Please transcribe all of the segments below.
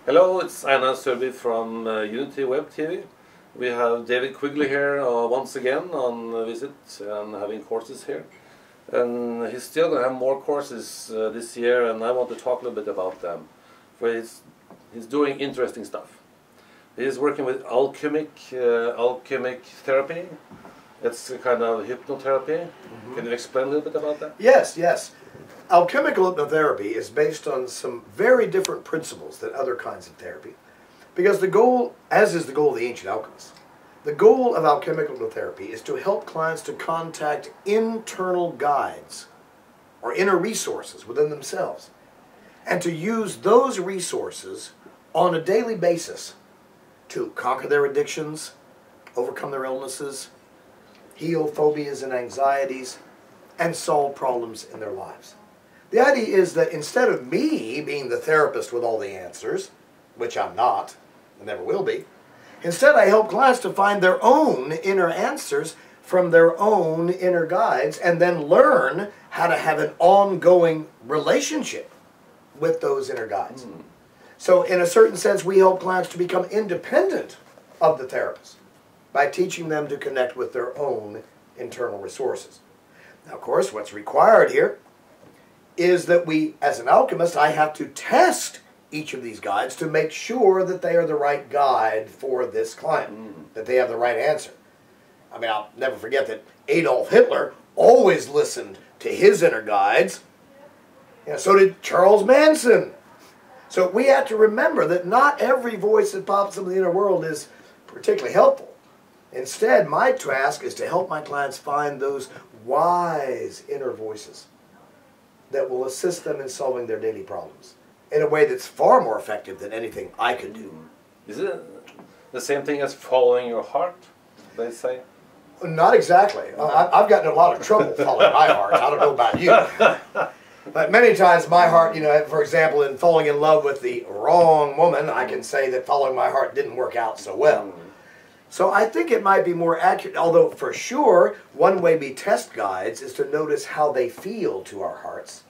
Hello, it's Anna Sörby from Unity Web TV. We have David Quigley here once again on a visit and having courses here. And he's still going to have more courses this year, and I want to talk a little bit about them. For he's doing interesting stuff. He's working with alchemic therapy. It's a kind of hypnotherapy. Can you explain a little bit about that? Yes, yes. Alchemical hypnotherapy is based on some very different principles than other kinds of therapy, because the goal, as is the goal of the ancient alchemists, the goal of alchemical hypnotherapy is to help clients to contact internal guides or inner resources within themselves, and to use those resources on a daily basis to conquer their addictions, overcome their illnesses, heal phobias and anxieties, and solve problems in their lives. The idea is that instead of me being the therapist with all the answers, which I'm not, and never will be, instead I help clients to find their own inner answers from their own inner guides, and then learn how to have an ongoing relationship with those inner guides. So in a certain sense, we help clients to become independent of the therapist by teaching them to connect with their own internal resources. Now, of course, what's required here is that we, as an alchemist, I have to test each of these guides to make sure that they are the right guide for this client, that they have the right answer. I mean, I'll never forget that Adolf Hitler always listened to his inner guides. So did Charles Manson. So we have to remember that not every voice that pops up in the inner world is particularly helpful. Instead, my task is to help my clients find those wise inner voices that will assist them in solving their daily problems in a way that's far more effective than anything I could do. Is it the same thing as following your heart, they say? Not exactly. I've gotten in a lot of trouble following my heart. I don't know about you. But many times my heart, for example, in falling in love with the wrong woman, I can say that following my heart didn't work out so well. So I think it might be more accurate, although for sure, one way we test guides is to notice how they feel to our hearts.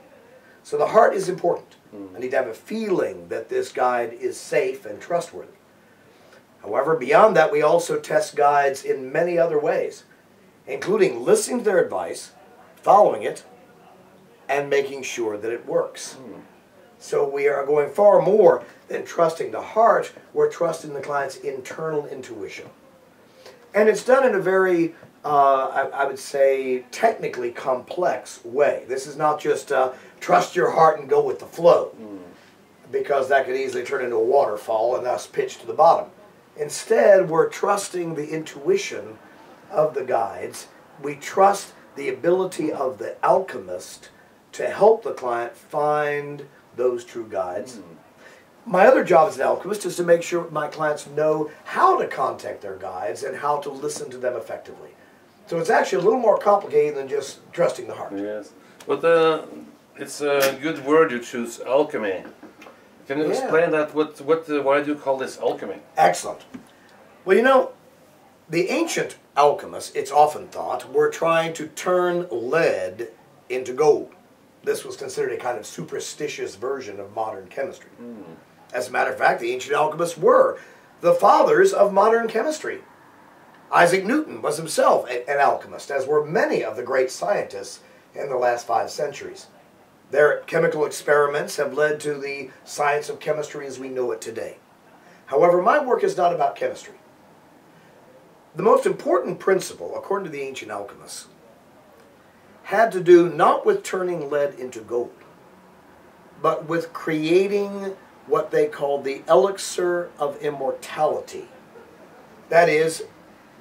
So the heart is important. I need to have a feeling that this guide is safe and trustworthy. However, beyond that, we also test guides in many other ways, including listening to their advice, following it, and making sure that it works. So we are going far more than trusting the heart, we're trusting the client's internal intuition. And it's done in a very, I would say, technically complex way. This is not just trust your heart and go with the flow, because that could easily turn into a waterfall and thus pitch to the bottom. Instead, we're trusting the intuition of the guides. We trust the ability of the alchemist to help the client find those true guides. My other job as an alchemist is to make sure my clients know how to contact their guides and how to listen to them effectively. So it's actually a little more complicated than just trusting the heart. Yes, but it's a good word you choose, alchemy. Can you explain that? Why do you call this alchemy? Excellent. Well, the ancient alchemists, it's often thought, were trying to turn lead into gold. This was considered a kind of superstitious version of modern chemistry. As a matter of fact, the ancient alchemists were the fathers of modern chemistry. Isaac Newton was himself an alchemist, as were many of the great scientists in the last 5 centuries. Their chemical experiments have led to the science of chemistry as we know it today. However, my work is not about chemistry. The most important principle, according to the ancient alchemists, had to do not with turning lead into gold, but with creating what they called the elixir of immortality. That is,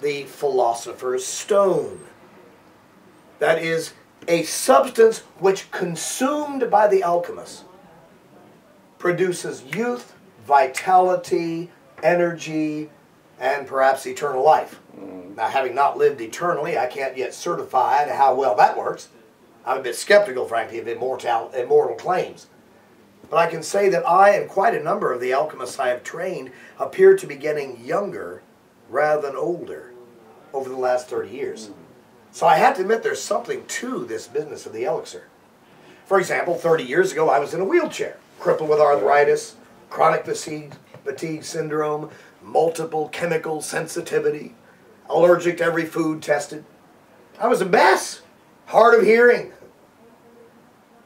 the philosopher's stone. That is, a substance which, consumed by the alchemists, produces youth, vitality, energy, and perhaps eternal life. Now, having not lived eternally, I can't yet certify how well that works. I'm a bit skeptical, frankly, of immortal claims. But I can say that I and quite a number of the alchemists I have trained appear to be getting younger rather than older over the last 30 years. So I have to admit there's something to this business of the elixir. For example, 30 years ago I was in a wheelchair, crippled with arthritis, chronic fatigue syndrome, multiple chemical sensitivity, allergic to every food tested. I was a mess, hard of hearing.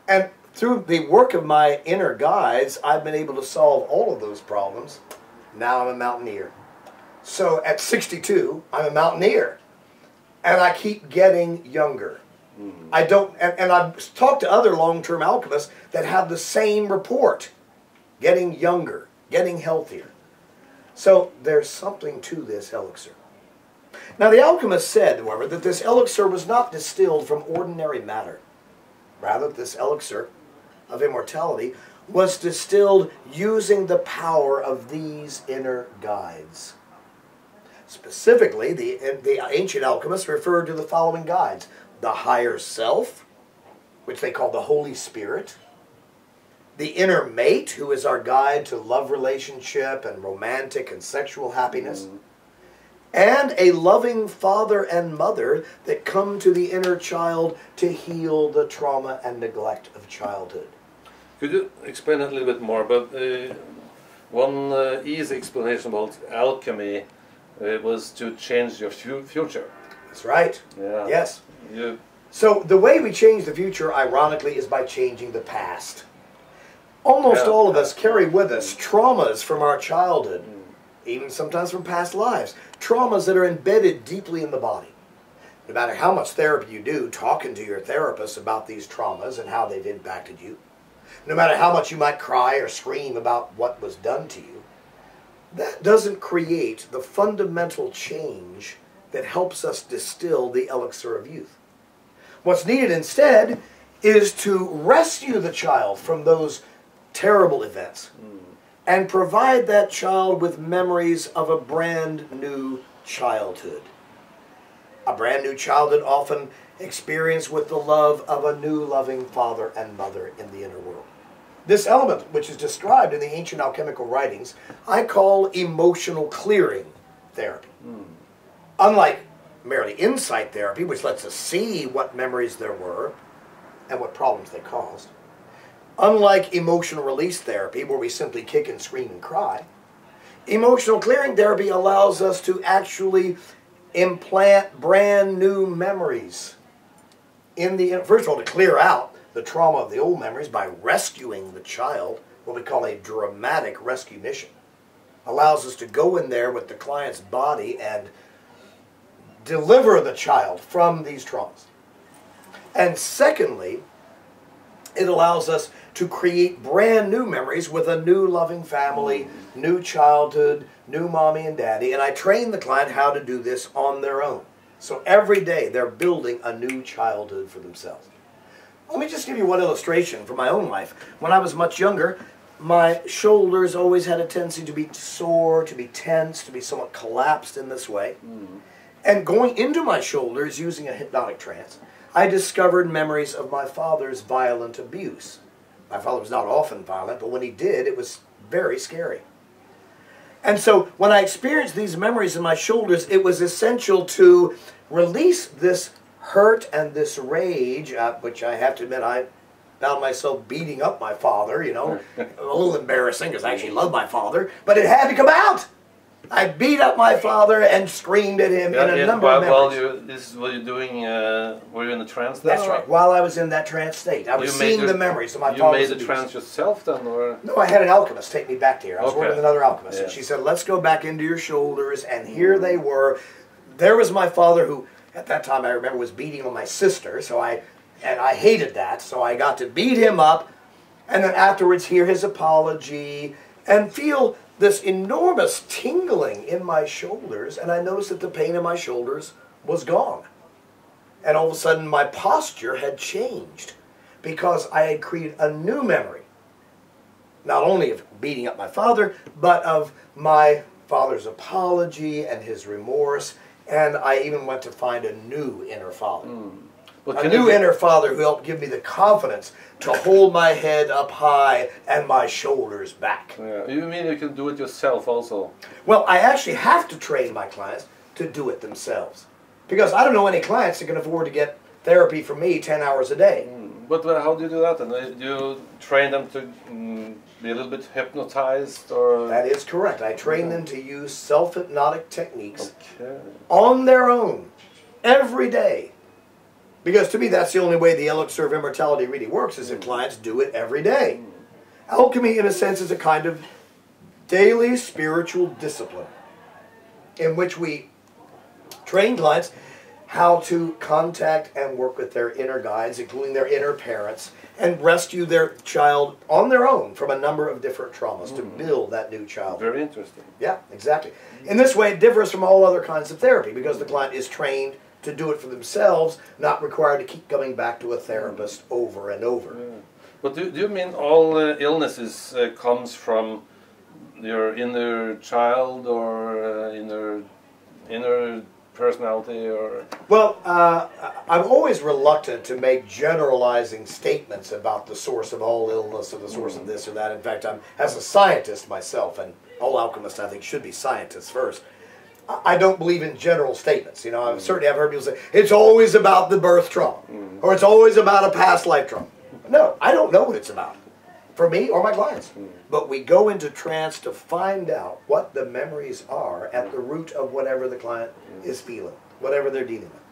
And through the work of my inner guides, I've been able to solve all of those problems. Now I'm a mountaineer. So at 62, I'm a mountaineer. And I keep getting younger. I don't, and I've talked to other long-term alchemists that have the same report. Getting younger, getting healthier. So there's something to this elixir. Now the alchemist said, however, that this elixir was not distilled from ordinary matter. Rather, this elixir of immortality was distilled using the power of these inner guides. Specifically, the ancient alchemists referred to the following guides: the higher self, which they called the Holy Spirit; the inner mate, who is our guide to love relationship and romantic and sexual happiness; and a loving father and mother that come to the inner child to heal the trauma and neglect of childhood. Could you explain that a little bit more? But one easy explanation about alchemy was to change your future. That's right. Yeah. Yes. So the way we change the future, ironically, is by changing the past. Almost all of us carry with us traumas from our childhood, even sometimes from past lives. Traumas that are embedded deeply in the body. No matter how much therapy you do, talking to your therapist about these traumas and how they've impacted you, no matter how much you might cry or scream about what was done to you, that doesn't create the fundamental change that helps us distill the elixir of youth. What's needed instead is to rescue the child from those terrible events and provide that child with memories of a brand new childhood. A brand new childhood often experienced with the love of a new loving father and mother in the inner world. This element, which is described in the ancient alchemical writings, I call emotional clearing therapy. Unlike merely insight therapy, which lets us see what memories there were and what problems they caused, unlike emotional release therapy, where we simply kick and scream and cry, emotional clearing therapy allows us to actually implant brand new memories in the, first of all, to clear out the trauma of the old memories by rescuing the child, what we call a dramatic rescue mission. Allows us to go in there with the client's body and deliver the child from these traumas. And secondly, it allows us to create brand new memories with a new loving family, new childhood, new mommy and daddy. And I train the client how to do this on their own. So every day they're building a new childhood for themselves. Let me just give you one illustration from my own life. When I was much younger, my shoulders always had a tendency to be sore, to be tense, to be somewhat collapsed in this way. And going into my shoulders using a hypnotic trance, I discovered memories of my father's violent abuse. My father was not often violent, but when he did, it was very scary. And so when I experienced these memories in my shoulders, it was essential to release this hurt and this rage, which I have to admit I found myself beating up my father, you know, a little embarrassing because I actually love my father, but it had to come out. I beat up my father and screamed at him in a number of memories. This is what you're doing, were you in the trance then? That's right. While I was in that trance state, I was seeing the memories of my father's You made the abuse. trance yourself then? Or? No, I had an alchemist take me back there. I was working with another alchemist, and she said, let's go back into your shoulders, and here they were. There was my father who, at that time I remember, was beating on my sister, and I hated that, so I got to beat him up, and then afterwards hear his apology, and feel this enormous tingling in my shoulders, and I noticed that the pain in my shoulders was gone. And all of a sudden my posture had changed because I had created a new memory, not only of beating up my father, but of my father's apology and his remorse, and I even went to find a new inner father. A new inner father who helped give me the confidence to hold my head up high and my shoulders back. Yeah. You mean you can do it yourself also? Well, I actually have to train my clients to do it themselves. Because I don't know any clients that can afford to get therapy from me 10 hours a day. But how do you do that? And do you train them to be a little bit hypnotized, or? That is correct. I train them to use self-hypnotic techniques Okay. on their own every day. Because to me, that's the only way the elixir of immortality really works, is if clients do it every day. Alchemy, in a sense, is a kind of daily spiritual discipline in which we train clients how to contact and work with their inner guides, including their inner parents, and rescue their child on their own from a number of different traumas to build that new child. Very interesting. Yeah, exactly. In this way, it differs from all other kinds of therapy because the client is trained to do it for themselves, not required to keep coming back to a therapist over and over. Yeah. But do you mean all illnesses comes from your inner child, or inner personality, or? Well, I'm always reluctant to make generalizing statements about the source of all illness or the source of this or that. In fact, as a scientist myself, and all alchemists, I think, should be scientists first, I don't believe in general statements. You know, I've certainly heard people say, it's always about the birth trauma, or it's always about a past life trauma. No, I don't know what it's about, for me or my clients. But we go into trance to find out what the memories are at the root of whatever the client is feeling, whatever they're dealing with.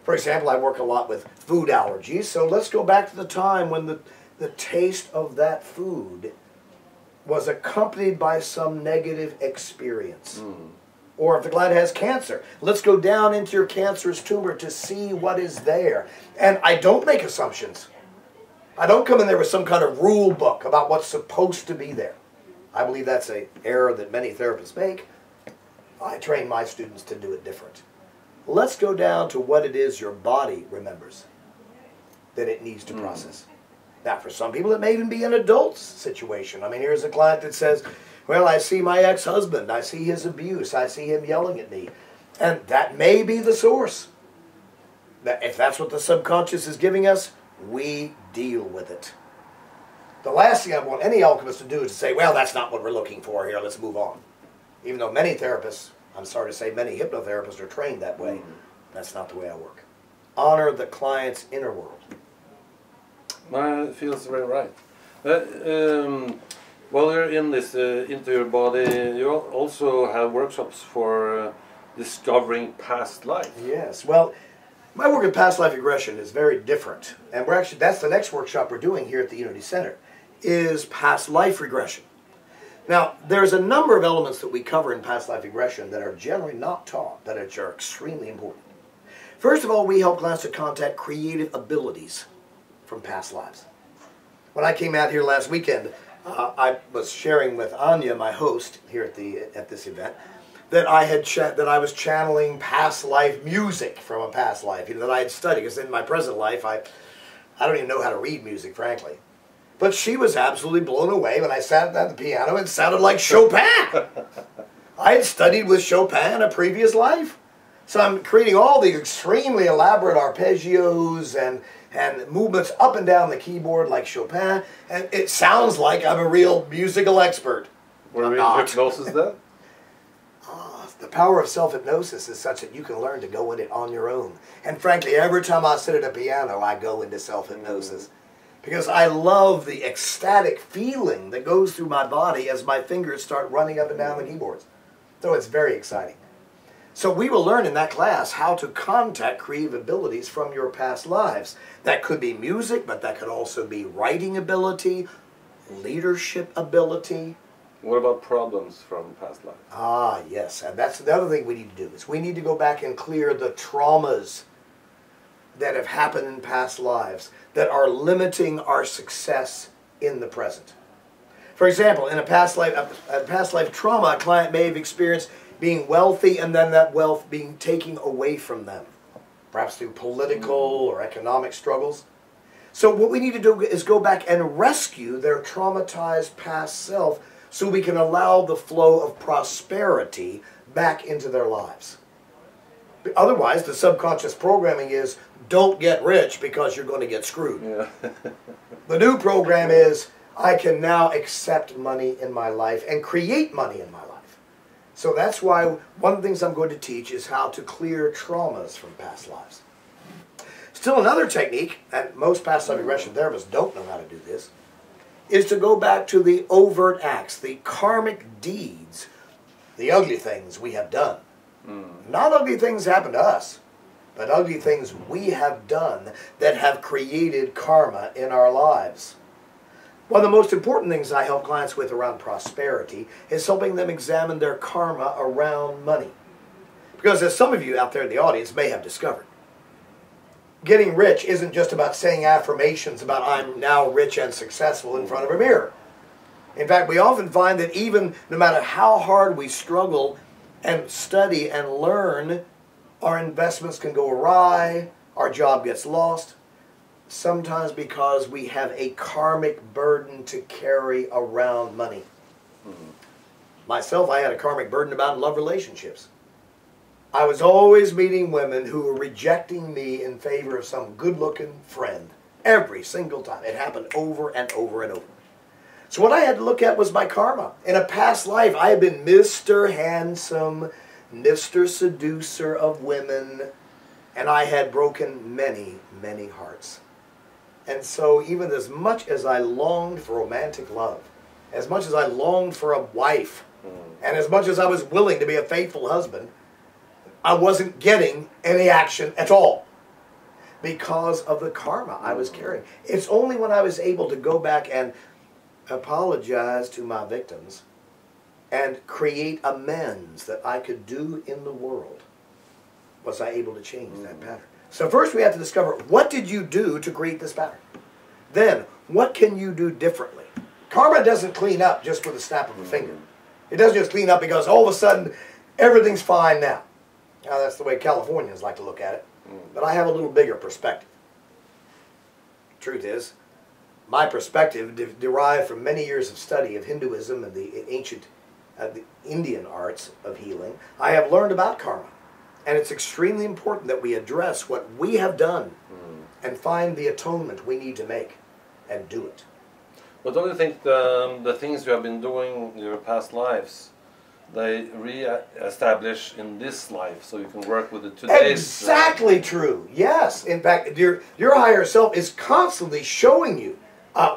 For example, I work a lot with food allergies, so let's go back to the time when the taste of that food was accompanied by some negative experience. Or if the client has cancer, let's go down into your cancerous tumor to see what is there. And I don't make assumptions. I don't come in there with some kind of rule book about what's supposed to be there. I believe that's an error that many therapists make. I train my students to do it different. Let's go down to what it is your body remembers that it needs to process. Now, for some people, it may even be an adult situation. I mean, here's a client that says, well, I see my ex-husband, I see his abuse, I see him yelling at me. And that may be the source. If that's what the subconscious is giving us, we deal with it. The last thing I want any alchemist to do is to say, well, that's not what we're looking for here, let's move on. Even though many therapists, I'm sorry to say, many hypnotherapists are trained that way, that's not the way I work. Honor the client's inner world. It feels very right. While you're in this, into your body, you also have workshops for discovering past life. Yes, well, my work in past life regression is very different. And we're actually, that's the next workshop we're doing here at the Unity Center, is past life regression. Now, there's a number of elements that we cover in past life regression that are generally not taught, that are extremely important. First of all, we help clients to contact creative abilities from past lives. When I came out here last weekend, I was sharing with Anya, my host here at this event, that I was channeling past life music from a past life, that I had studied. Because in my present life, I don't even know how to read music, frankly. But she was absolutely blown away when I sat at the piano and sounded like Chopin. I had studied with Chopin in a previous life. So I'm creating all these extremely elaborate arpeggios and movements up and down the keyboard like Chopin, and it sounds like I'm a real musical expert. Were you in hypnosis then? The power of self-hypnosis is such that you can learn to go in it on your own. And frankly, every time I sit at a piano, I go into self-hypnosis. Because I love the ecstatic feeling that goes through my body as my fingers start running up and down the keyboards. So it's very exciting. So we will learn in that class how to contact creative abilities from your past lives. That could be music, but that could also be writing ability, leadership ability. What about problems from past life? Ah, yes. And that's the other thing we need to do, is we need to go back and clear the traumas that have happened in past lives that are limiting our success in the present. For example, in a past life trauma, a client may have experienced being wealthy and then that wealth being taken away from them, perhaps through political or economic struggles. So what we need to do is go back and rescue their traumatized past self so we can allow the flow of prosperity back into their lives. Otherwise, the subconscious programming is, don't get rich because you're going to get screwed. Yeah. The new program is, I can now accept money in my life and create money in my life. So that's why one of the things I'm going to teach is how to clear traumas from past lives. Still another technique, and most past life regression therapists don't know how to do this, is to go back to the overt acts, the karmic deeds, the ugly things we have done. Not ugly things happen to us, but ugly things we have done that have created karma in our lives. One of the most important things I help clients with around prosperity is helping them examine their karma around money. Because as some of you out there in the audience may have discovered, getting rich isn't just about saying affirmations about I'm now rich and successful in front of a mirror. In fact, we often find that even no matter how hard we struggle and study and learn, our investments can go awry, our job gets lost, sometimes because we have a karmic burden to carry around money. Myself, I had a karmic burden about love relationships. I was always meeting women who were rejecting me in favor of some good-looking friend every single time. It happened over and over and over. So what I had to look at was my karma. In a past life, I had been Mr. Handsome, Mr. Seducer of women, and I had broken many, many hearts. And so even as much as I longed for romantic love, as much as I longed for a wife, and as much as I was willing to be a faithful husband, I wasn't getting any action at all because of the karma I was carrying. It's only when I was able to go back and apologize to my victims and create amends that I could do in the world was I able to change that pattern. So first we have to discover, what did you do to create this pattern? Then, what can you do differently? Karma doesn't clean up just with a snap of a finger. It doesn't just clean up because all of a sudden everything's fine now. Now that's the way Californians like to look at it. But I have a little bigger perspective. Truth is, my perspective derived from many years of study of Hinduism and the ancient the Indian arts of healing. I have learned about karma. And it's extremely important that we address what we have done and find the atonement we need to make and do it. But don't you think the things you have been doing in your past lives, they re-establish in this life so you can work with it today's... Exactly true. Yes. In fact, your higher self is constantly showing you,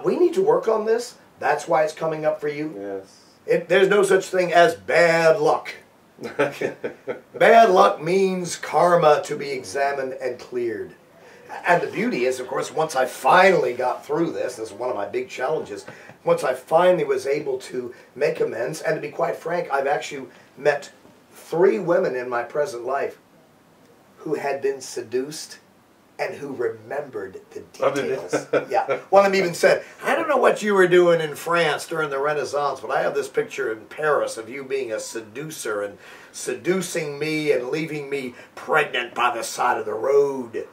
we need to work on this. That's why it's coming up for you. Yes. There's no such thing as bad luck. Bad luck means karma to be examined and cleared. And the beauty is, of course, once I finally got through this is one of my big challenges, once I finally was able to make amends, and to be quite frank, I've actually met 3 women in my present life who had been seduced and who remembered the details. Yeah. One of them even said, I don't know what you were doing in France during the Renaissance, but I have this picture in Paris of you being a seducer and seducing me and leaving me pregnant by the side of the road.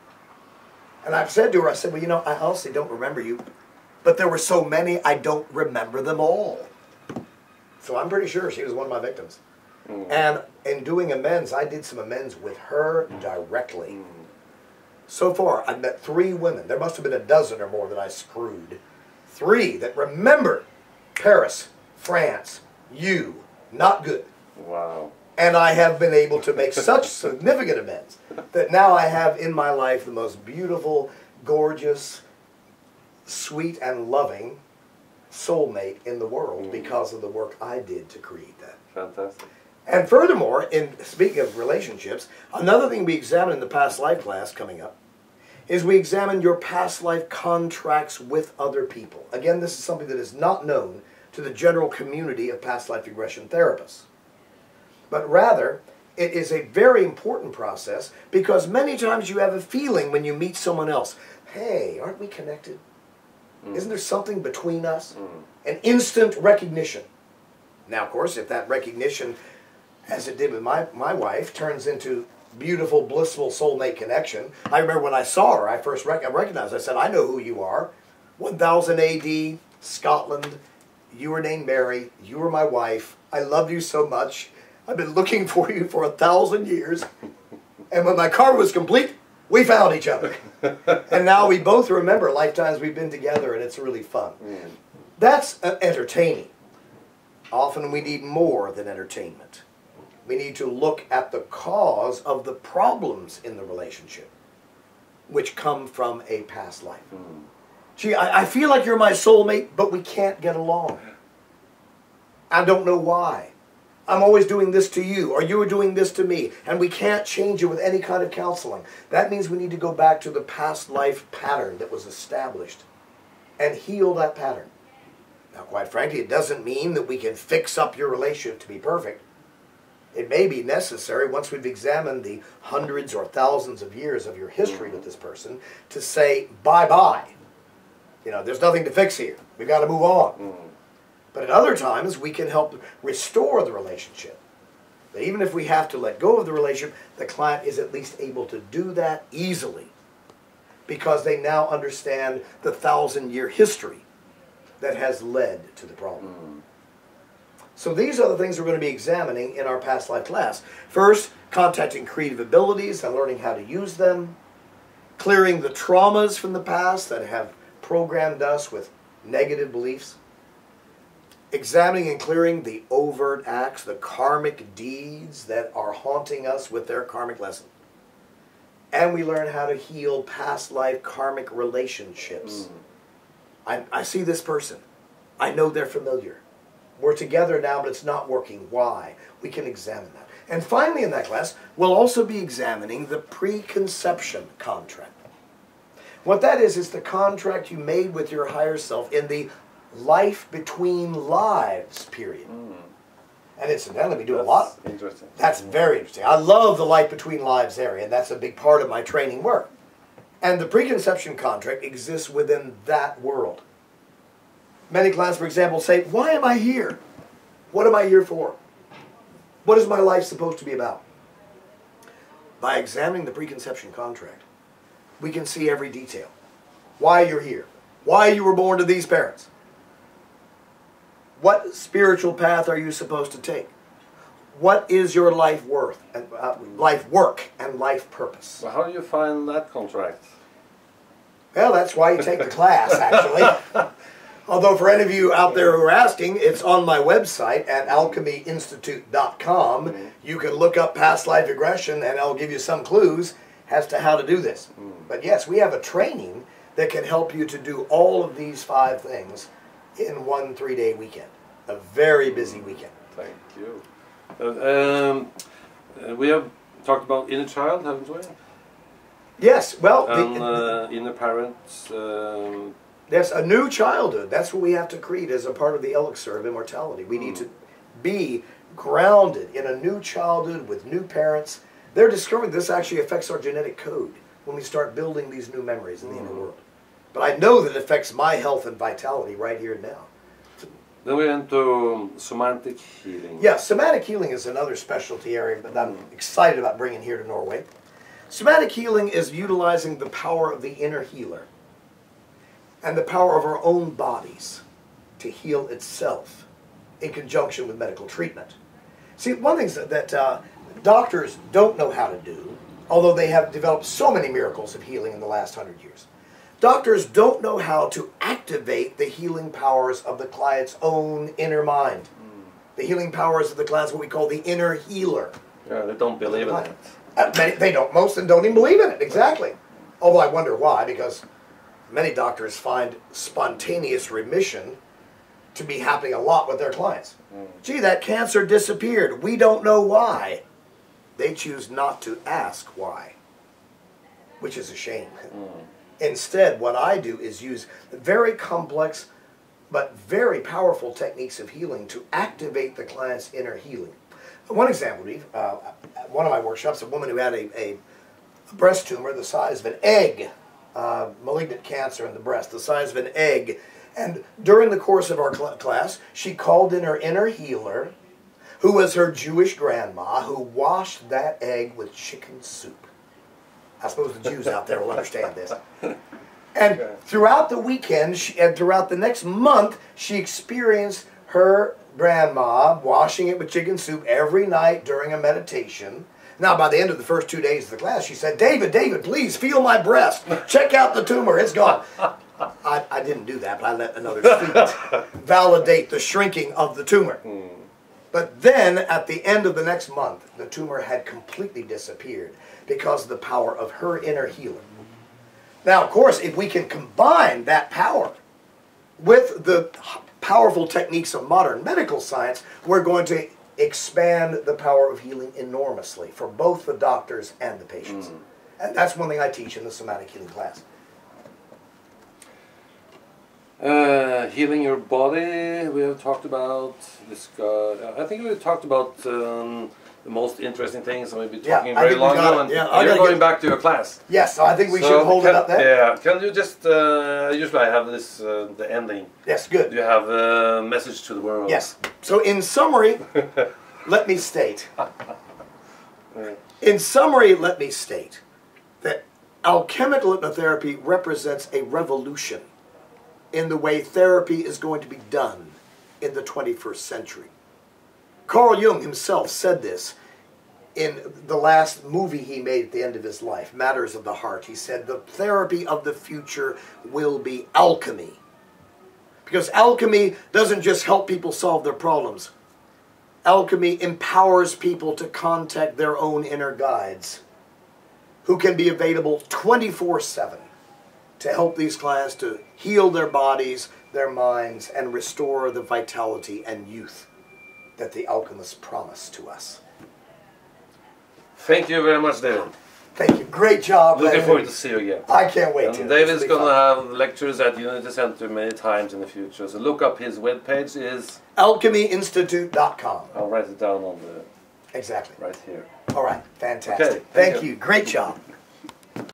And I've said to her, I said, well, you know, I honestly don't remember you, but there were so many, I don't remember them all. So I'm pretty sure she was one of my victims. And in doing amends, I did some amends with her directly. So far, I've met 3 women. There must have been a dozen or more that I screwed. 3 that remember Paris, France, you, not good. Wow. And I have been able to make such significant amends that now I have in my life the most beautiful, gorgeous, sweet, and loving soulmate in the world because of the work I did to create that. Fantastic. And furthermore, speaking of relationships, another thing we examine in the past life class coming up is we examine your past life contracts with other people. Again, this is something that is not known to the general community of past life regression therapists. But rather, it is a very important process because many times you have a feeling when you meet someone else, hey, aren't we connected? Isn't there something between us? An instant recognition. Now, of course, if that recognition, as it did with my wife, turns into beautiful, blissful soulmate connection. I remember when I saw her, I first recognized, I said, I know who you are. 1000 AD, Scotland, you were named Mary, you were my wife, I love you so much, I've been looking for you for 1,000 years, and when my card was complete, we found each other. And now we both remember lifetimes we've been together, and it's really fun. That's entertaining. Often we need more than entertainment. We need to look at the cause of the problems in the relationship. which come from a past life. Gee, I feel like you're my soulmate, but we can't get along. I don't know why. I'm always doing this to you, or you are doing this to me, and we can't change it with any kind of counseling. That means we need to go back to the past life pattern that was established and heal that pattern. Now, quite frankly, it doesn't mean that we can fix up your relationship to be perfect. It may be necessary, once we've examined the hundreds or thousands of years of your history with this person, to say bye-bye. You know, there's nothing to fix here. We've got to move on. But at other times, we can help restore the relationship. But even if we have to let go of the relationship, the client is at least able to do that easily because they now understand the 1,000-year history that has led to the problem. So these are the things we're going to be examining in our past life class. First, contacting creative abilities and learning how to use them. Clearing the traumas from the past that have programmed us with negative beliefs. Examining and clearing the overt acts, the karmic deeds that are haunting us with their karmic lesson. And we learn how to heal past life karmic relationships. I see this person. I know they're familiar. We're together now, but it's not working. Why? We can examine that. And finally in that class, we'll also be examining the preconception contract. What that is the contract you made with your higher self in the life between lives period. And incidentally, we do a lot. Interesting. That's very interesting. I love the life between lives area, and that's a big part of my training work. And the preconception contract exists within that world. Many clients, for example, say, why am I here? What am I here for? What is my life supposed to be about? By examining the preconception contract, we can see every detail. Why you're here. Why you were born to these parents. What spiritual path are you supposed to take? What is your life worth, and life work, and life purpose? Well, how do you find that contract? Well, that's why you take the class, actually. Although for any of you out there who are asking, it's on my website at alchemyinstitute.com. You can look up past life regression, and I'll give you some clues as to how to do this. But yes, we have a training that can help you to do all of these 5 things in one 3-day weekend. A very busy weekend. Thank you. We have talked about inner child, haven't we? Yes, well... And inner parents... Yes, a new childhood. That's what we have to create as a part of the elixir of immortality. We need to be grounded in a new childhood with new parents. They're discovering this actually affects our genetic code when we start building these new memories in the inner world. But I know that it affects my health and vitality right here and now. Then we're into somatic healing. Yeah, somatic healing is another specialty area that I'm excited about bringing here to Norway. Somatic healing is utilizing the power of the inner healer and the power of our own bodies to heal itself in conjunction with medical treatment. See, one thing that doctors don't know how to do, although they have developed so many miracles of healing in the last 100 years, doctors don't know how to activate the healing powers of the client's own inner mind. The healing powers of the client's what we call the inner healer. Yeah, they don't believe in it. They don't, most of them don't even believe in it, exactly. Although I wonder why, because many doctors find spontaneous remission to be happening a lot with their clients. Gee, that cancer disappeared. We don't know why. They choose not to ask why, which is a shame. Instead, what I do is use very complex but very powerful techniques of healing to activate the client's inner healing. One example, one of my workshops, a woman who had a breast tumor the size of an egg, malignant cancer in the breast, the size of an egg. And during the course of our class, she called in her inner healer, who was her Jewish grandma, who washed that egg with chicken soup. I suppose the Jews out there will understand this. And throughout the weekend, and throughout the next month, she experienced her grandma washing it with chicken soup every night during a meditation. Now, by the end of the first 2 days of the class, she said, David, please feel my breast. Check out the tumor. It's gone. I didn't do that, but I let another student validate the shrinking of the tumor. But then, at the end of the next month, the tumor had completely disappeared because of the power of her inner healer. Now, of course, if we can combine that power with the powerful techniques of modern medical science, we're going to expand the power of healing enormously for both the doctors and the patients. And that's one thing I teach in the Somatic Healing class. Healing your body, we have talked about. I think we talked about the most interesting things, and we'll be talking very long now. And you're going back to your class. Yes, so I think we should hold it up there. Yeah, can you just, usually I have this, the ending. Yes, good. You have a message to the world. Yes. So in summary, let me state. In summary, let me state that alchemical hypnotherapy represents a revolution in the way therapy is going to be done in the 21st century. Carl Jung himself said this in the last movie he made at the end of his life, Matters of the Heart. He said, the therapy of the future will be alchemy. Because alchemy doesn't just help people solve their problems. Alchemy empowers people to contact their own inner guides, who can be available 24/7 to help these clients to heal their bodies, their minds, and restore the vitality and youth that the alchemists promise to us. Thank you very much, David. Thank you. Great job. Looking forward to see you again. I can't wait to. David's going to have lectures at Unity Center many times in the future. So look up his webpage is alchemyinstitute.com. I'll write it down on the Exactly. right here. All right. Fantastic. Okay, Thank you. Great job.